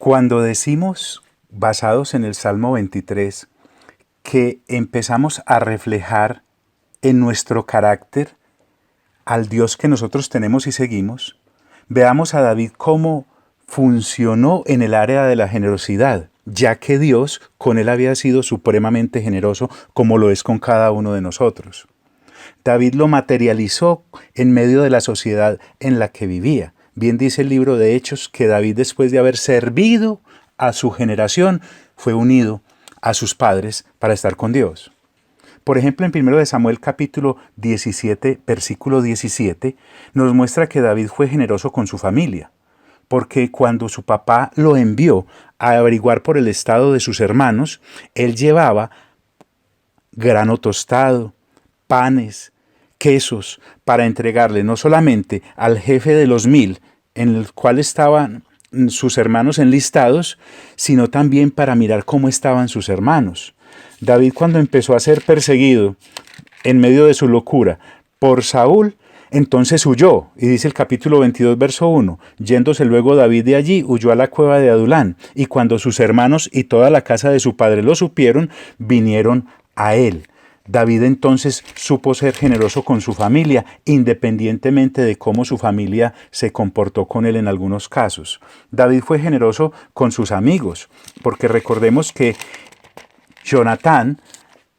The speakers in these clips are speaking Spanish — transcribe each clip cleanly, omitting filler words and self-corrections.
Cuando decimos, basados en el Salmo 23, que empezamos a reflejar en nuestro carácter al Dios que nosotros tenemos y seguimos, veamos a David cómo funcionó en el área de la generosidad, ya que Dios con él había sido supremamente generoso, como lo es con cada uno de nosotros. David lo materializó en medio de la sociedad en la que vivía. Bien dice el libro de Hechos que David, después de haber servido a su generación, fue unido a sus padres para estar con Dios. Por ejemplo, en 1 de Samuel capítulo 17, versículo 17, nos muestra que David fue generoso con su familia, porque cuando su papá lo envió a averiguar por el estado de sus hermanos, él llevaba grano tostado, panes, quesos, para entregarle no solamente al jefe de los 1000, en el cual estaban sus hermanos enlistados, sino también para mirar cómo estaban sus hermanos. David, cuando empezó a ser perseguido en medio de su locura por Saúl, entonces huyó, y dice el capítulo 22, verso 1, yéndose luego David de allí, huyó a la cueva de Adulán, y cuando sus hermanos y toda la casa de su padre lo supieron, vinieron a él. David entonces supo ser generoso con su familia, independientemente de cómo su familia se comportó con él en algunos casos. David fue generoso con sus amigos, porque recordemos que Jonatán,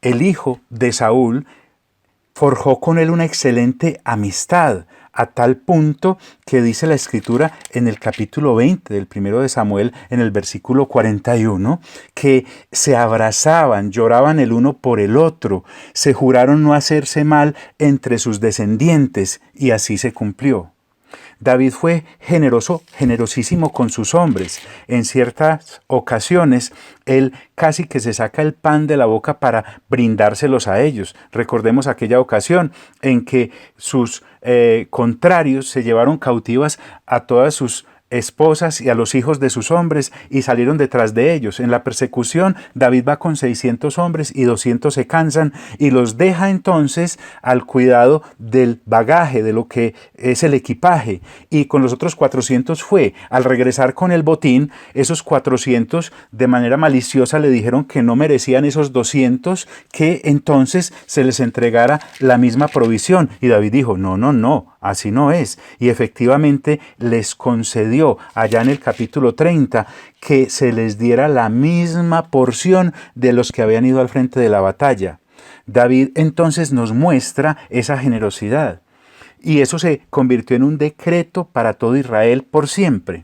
el hijo de Saúl, forjó con él una excelente amistad, a tal punto que dice la Escritura en el capítulo 20 del 1 de Samuel, en el versículo 41, que se abrazaban, lloraban el uno por el otro, se juraron no hacerse mal entre sus descendientes, y así se cumplió. David fue generosísimo con sus hombres. En ciertas ocasiones, él casi que se saca el pan de la boca para brindárselos a ellos. Recordemos aquella ocasión en que sus contrarios se llevaron cautivas a todas sus esposas y a los hijos de sus hombres y salieron detrás de ellos. En la persecución, David va con 600 hombres y 200 se cansan y los deja entonces al cuidado del bagaje, de lo que es el equipaje. Y con los otros 400 fue. Al regresar con el botín, esos 400 de manera maliciosa le dijeron que no merecían esos 200, que entonces se les entregara la misma provisión. Y David dijo, no, así no es. Y efectivamente les concedió allá en el capítulo 30 que se les diera la misma porción de los que habían ido al frente de la batalla. David entonces nos muestra esa generosidad. Y eso se convirtió en un decreto para todo Israel por siempre.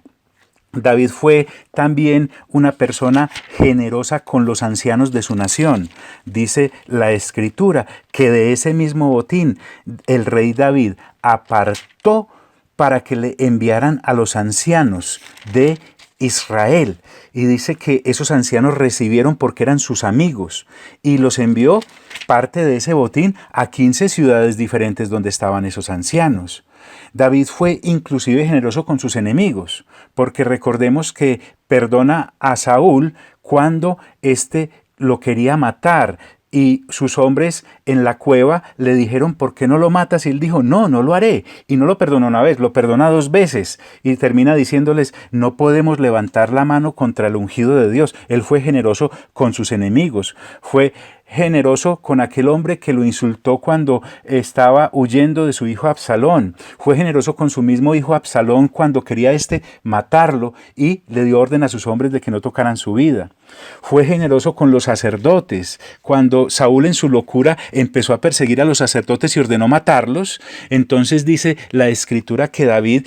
David fue también una persona generosa con los ancianos de su nación. Dice la Escritura que de ese mismo botín el rey David apartó para que le enviaran a los ancianos de Israel. Y dice que esos ancianos recibieron porque eran sus amigos y los envió parte de ese botín a 15 ciudades diferentes donde estaban esos ancianos. David fue inclusive generoso con sus enemigos, porque recordemos que perdona a Saúl cuando éste lo quería matar. Y sus hombres en la cueva le dijeron, ¿por qué no lo matas? Y él dijo, no lo haré. Y no lo perdonó una vez, lo perdona 2 veces. Y termina diciéndoles, no podemos levantar la mano contra el ungido de Dios. Él fue generoso con sus enemigos. Fue generoso con aquel hombre que lo insultó cuando estaba huyendo de su hijo Absalón. Fue generoso con su mismo hijo Absalón cuando quería matarlo y le dio orden a sus hombres de que no tocaran su vida. Fue generoso con los sacerdotes. Cuando Saúl en su locura empezó a perseguir a los sacerdotes y ordenó matarlos, entonces dice la Escritura que David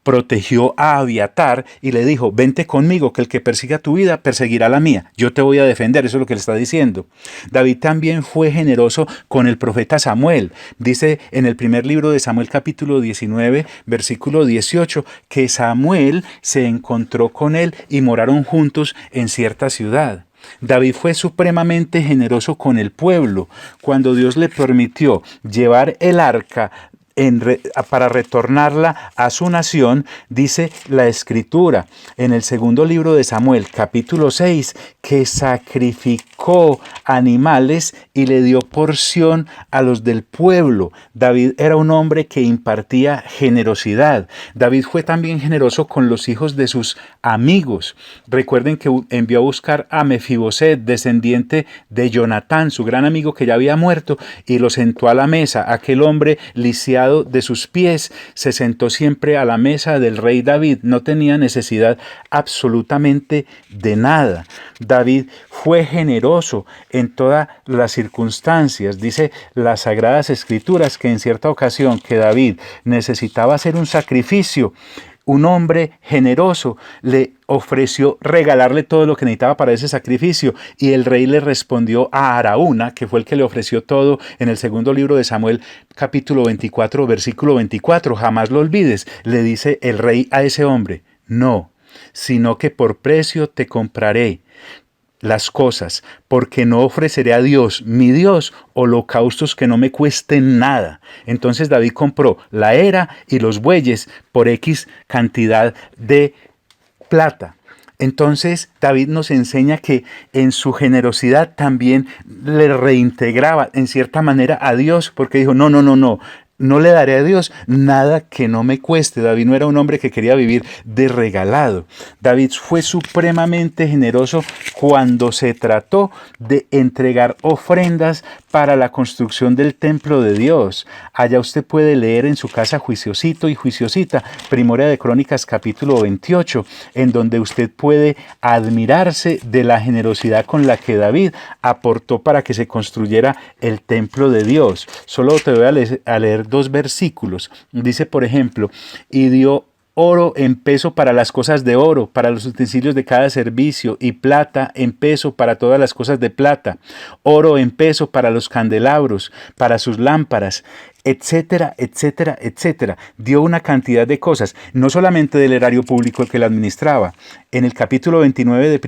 protegió a Abiatar y le dijo, vente conmigo, que el que persiga tu vida perseguirá la mía, yo te voy a defender. Eso es lo que le está diciendo. David también fue generoso con el profeta Samuel. Dice en el primer libro de Samuel capítulo 19, versículo 18, que Samuel se encontró con él y moraron juntos en cierta ciudad. David fue supremamente generoso con el pueblo. Cuando Dios le permitió llevar el arca para retornarla a su nación, dice la Escritura en el segundo libro de Samuel, capítulo 6, que sacrificó animales y le dio porción a los del pueblo. David era un hombre que impartía generosidad. David fue también generoso con los hijos de sus amigos. Recuerden que envió a buscar a Mefiboset, descendiente de Jonatán, su gran amigo que ya había muerto, y lo sentó a la mesa. Aquel hombre lisiado de sus pies se sentó siempre a la mesa del rey David. No tenía necesidad absolutamente de nada. David fue generoso en todas las circunstancias. Dice las Sagradas Escrituras que en cierta ocasión que David necesitaba hacer un sacrificio, un hombre generoso le ofreció regalarle todo lo que necesitaba para ese sacrificio, y el rey le respondió a Araúna, que fue el que le ofreció todo, en el segundo libro de Samuel, capítulo 24, versículo 24. Jamás lo olvides. Le dice el rey a ese hombre: no, sino que por precio te compraré las cosas, porque no ofreceré a Dios, mi Dios, holocaustos que no me cuesten nada. Entonces David compró la era y los bueyes por X cantidad de plata. Entonces David nos enseña que en su generosidad también le reintegraba en cierta manera a Dios, porque dijo: no le daré a Dios nada que no me cueste. David no era un hombre que quería vivir de regalado. David fue supremamente generoso cuando se trató de entregar ofrendas para la construcción del templo de Dios. Allá usted puede leer en su casa, juiciosito y juiciosita, Primera de Crónicas capítulo 28, en donde usted puede admirarse de la generosidad con la que David aportó para que se construyera el templo de Dios. Solo te voy a leer 2 versículos. Dice, por ejemplo: y dio oro en peso para las cosas de oro, para los utensilios de cada servicio, y plata en peso para todas las cosas de plata, oro en peso para los candelabros, para sus lámparas, etcétera, etcétera, etcétera. Dio una cantidad de cosas, no solamente del erario público el que la administraba. En el capítulo 29 de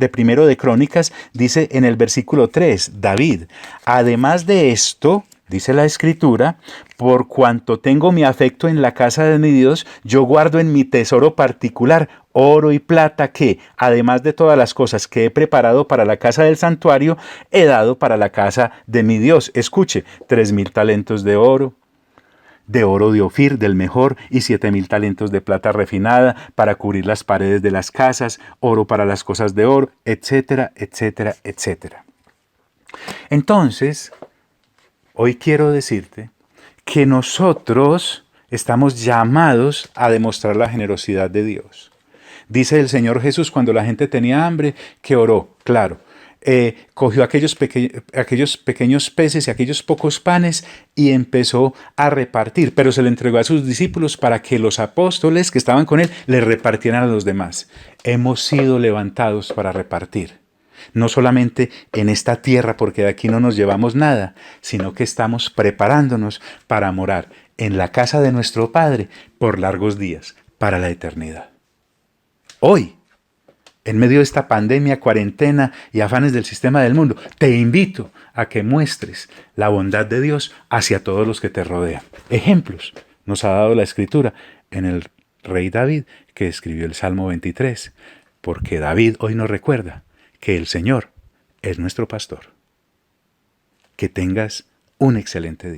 Primero de Crónicas, dice en el versículo 3, David: además de esto, dice la Escritura, por cuanto tengo mi afecto en la casa de mi Dios, yo guardo en mi tesoro particular oro y plata que, además de todas las cosas que he preparado para la casa del santuario, he dado para la casa de mi Dios. Escuche: 3,000 talentos de oro de Ofir, del mejor, y 7,000 talentos de plata refinada para cubrir las paredes de las casas, oro para las cosas de oro, etcétera, etcétera, etcétera. Entonces, hoy quiero decirte que nosotros estamos llamados a demostrar la generosidad de Dios. Dice el Señor Jesús, cuando la gente tenía hambre, que oró, claro. Cogió aquellos pequeños peces y aquellos pocos panes y empezó a repartir, pero se le entregó a sus discípulos para que los apóstoles que estaban con él le repartieran a los demás. Hemos sido levantados para repartir. No solamente en esta tierra, porque de aquí no nos llevamos nada, sino que estamos preparándonos para morar en la casa de nuestro Padre por largos días, para la eternidad. Hoy, en medio de esta pandemia, cuarentena y afanes del sistema del mundo, te invito a que muestres la bondad de Dios hacia todos los que te rodean. Ejemplos nos ha dado la Escritura en el rey David, que escribió el Salmo 23, porque David hoy nos recuerda que el Señor es nuestro pastor. Que tengas un excelente día.